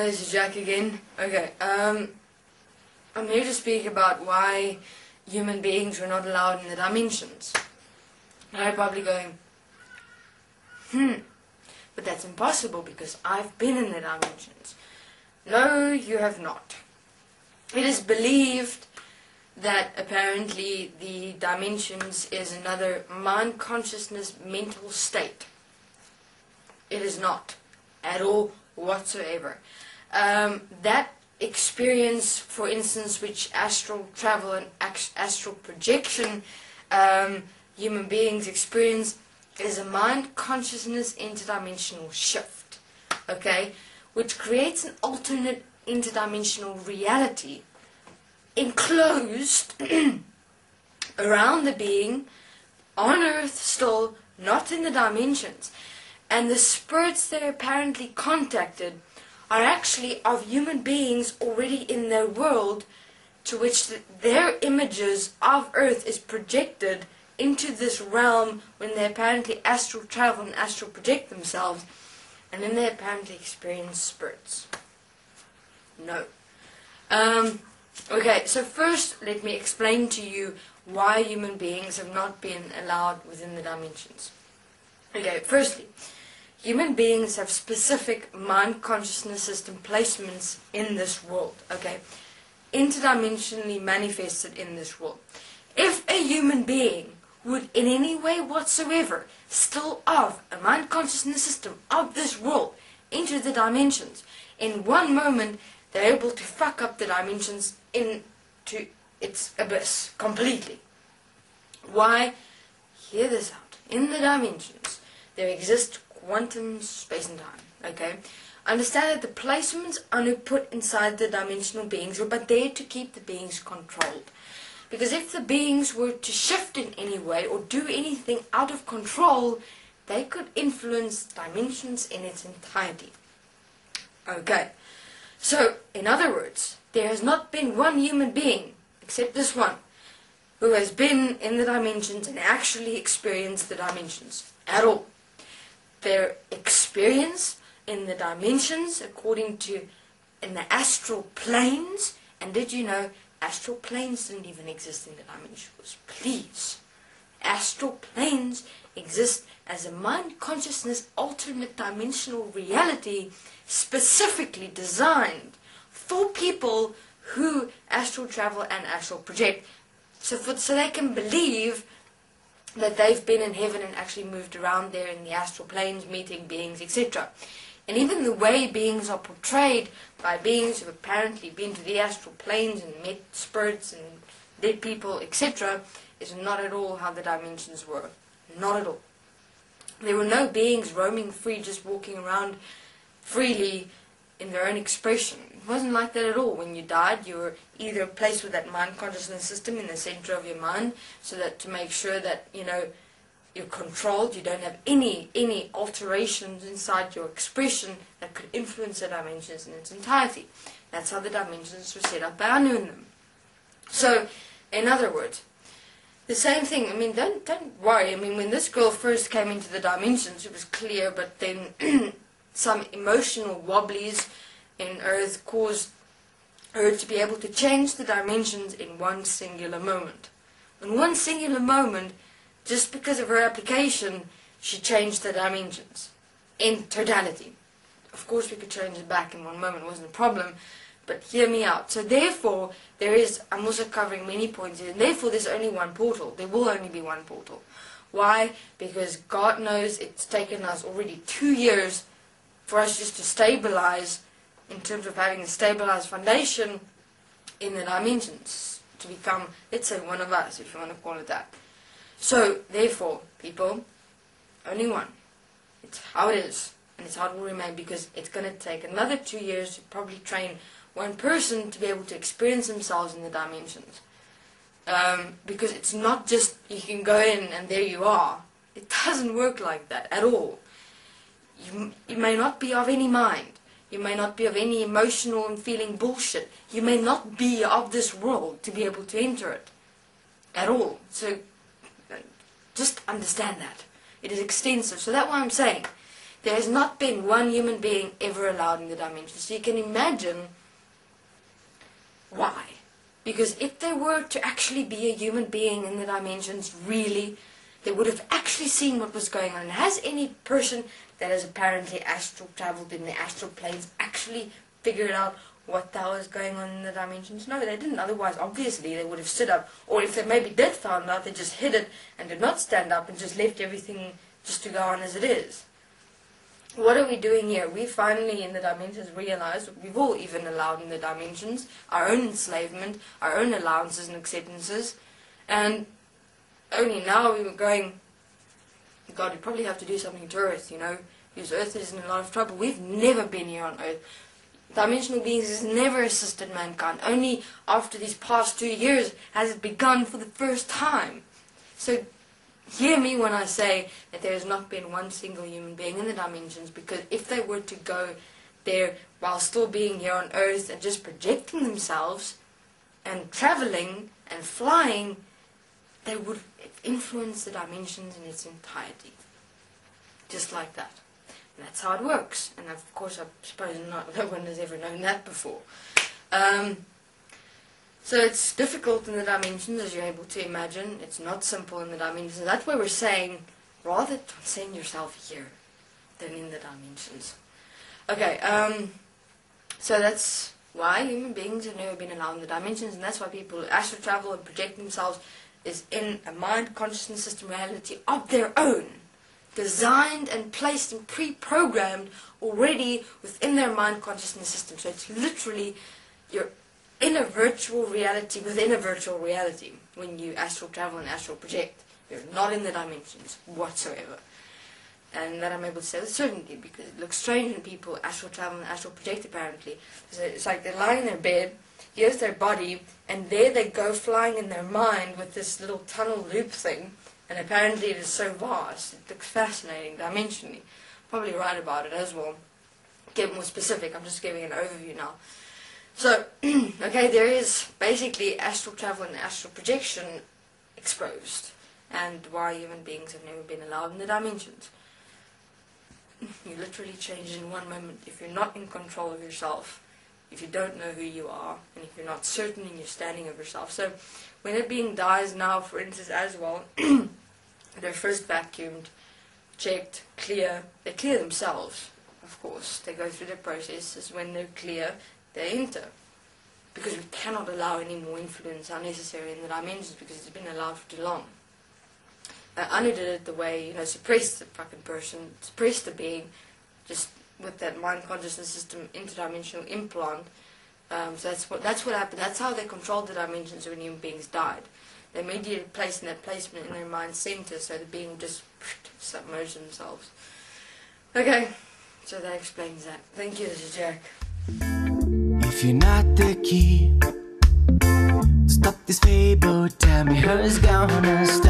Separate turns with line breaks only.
This is Jack again. Okay, I'm here to speak about why human beings were not allowed in the dimensions. Now you're probably going, but that's impossible because I've been in the dimensions. No, you have not. It is believed that apparently the dimensions is another mind consciousness mental state. It is not at all whatsoever. That experience, for instance, which astral travel and astral projection human beings experience, is a mind consciousness interdimensional shift, okay, which creates an alternate interdimensional reality enclosed around the being on Earth, still not in the dimensions. And the spirits that are apparently contacted are actually of human beings already in their world, to which their images of Earth is projected into this realm when they apparently astral travel and astral project themselves, and then they apparently experience spirits. No. Okay, so first let me explain to you why human beings have not been allowed within the dimensions. Okay, firstly, human beings have specific mind consciousness system placements in this world, okay, interdimensionally manifested in this world. If a human being would in any way whatsoever still of a mind consciousness system of this world into the dimensions, in one moment they're able to fuck up the dimensions into its abyss completely. Why? Hear this out. In the dimensions there exists quantum space and time, okay? Understand that the placements are put inside the dimensional beings were but there to keep the beings controlled. Because if the beings were to shift in any way or do anything out of control, they could influence dimensions in its entirety. Okay, so in other words, there has not been one human being, except this one, who has been in the dimensions and actually experienced the dimensions at all. Their experience in the dimensions, according to in the astral planes, and did you know astral planes didn't even exist in the dimensions? Please. Astral planes exist as a mind consciousness alternate dimensional reality specifically designed for people who astral travel and astral project, so they can believe that they've been in heaven and actually moved around there in the astral planes, meeting beings, etc. And even the way beings are portrayed by beings who have apparently been to the astral planes and met spirits and dead people, etc., is not at all how the dimensions were. Not at all. There were no beings roaming free, just walking around freely in their own expression. It wasn't like that at all. When you died, you were either placed with that mind consciousness system in the center of your mind, so that to make sure that, you know, you're controlled, you don't have any alterations inside your expression that could influence the dimensions in its entirety. That's how the dimensions were set up by Anu in them. So, in other words, the same thing. I mean, don't worry. I mean, when this girl first came into the dimensions, it was clear, but then some emotional wobblies in Earth caused her to be able to change the dimensions in one singular moment. In one singular moment, just because of her application, she changed the dimensions in totality. Of course, we could change it back in one moment, it wasn't a problem, but hear me out. So therefore, I'm also covering many points here, and therefore there's only one portal. There will only be one portal. Why? Because God knows it's taken us already 2 years for us just to stabilize, in terms of having a stabilized foundation in the dimensions, to become, let's say, one of us, if you want to call it that. So, therefore, people, only one. It's how it is, and it's how it will remain, because it's going to take another 2 years to probably train one person to be able to experience themselves in the dimensions. Because it's not just you can go in and there you are. It doesn't work like that at all. You may not be of any mind. You may not be of any emotional and feeling bullshit. You may not be of this world to be able to enter it at all. So just understand that. It is extensive. So that's why I'm saying There has not been one human being ever allowed in the dimensions. So you can imagine why. Because if there were to actually be a human being in the dimensions, really, they would have actually seen what was going on. Has any person that has apparently astral traveled in the astral planes actually figured out what the hell is going on in the dimensions? No, they didn't. Otherwise, obviously, they would have stood up. Or if they maybe did find out, they just hid it and did not stand up and just left everything just to go on as it is. What are we doing here? We finally, in the dimensions, realize what we've all even allowed in the dimensions, our own enslavement, our own allowances and acceptances, and only now we were going, God, we probably have to do something to Earth, you know, because Earth is in a lot of trouble. We've never been here on Earth. Dimensional beings has never assisted mankind. Only after these past 2 years has it begun for the first time. So hear me when I say that there has not been one single human being in the dimensions, because if they were to go there while still being here on Earth and just projecting themselves and traveling and flying, they would influence the dimensions in its entirety. Just like that. And that's how it works. And of course, I suppose no one has ever known that before. So it's difficult in the dimensions, as you're able to imagine. It's not simple in the dimensions. That's why we're saying, rather transcend yourself here than in the dimensions. Okay, so that's why human beings have never been allowed in the dimensions, and that's why people astral travel and project themselves is in a mind consciousness system reality of their own, designed and placed and pre-programmed already within their mind consciousness system. So it's literally you're in a virtual reality within a virtual reality when you astral travel and astral project. You're not in the dimensions whatsoever. And that I'm able to say with certainty, because it looks strange when people astral travel and astral project apparently. So it's like they're lying in their bed, here's their body, and there they go flying in their mind with this little tunnel loop thing, and apparently it is so vast. It looks fascinating dimensionally. Probably write about it as well. Get more specific, I'm just giving an overview now. So, okay, there is basically astral travel and astral projection exposed, and why human beings have never been allowed in the dimensions. You literally change in one moment if you're not in control of yourself, if you don't know who you are, and if you're not certain in your standing of yourself. So, when a being dies now, for instance, as well, they're first vacuumed, checked, clear. They clear themselves, of course. They go through their processes. When they're clear, they enter. Because we cannot allow any more influence unnecessary in the dimensions, because it's been allowed for too long. Anu did it the way, you know, suppressed the fucking person, suppressed the being, just with that mind consciousness system interdimensional implant. So that's what happened. That's how they controlled the dimensions when human beings died. They immediately placed in that placement in their mind center, so the being would just submerge themselves. Okay, so that explains that. Thank you, this is Jack.
If you're not the key, stop this fable, tell me who's gonna stop.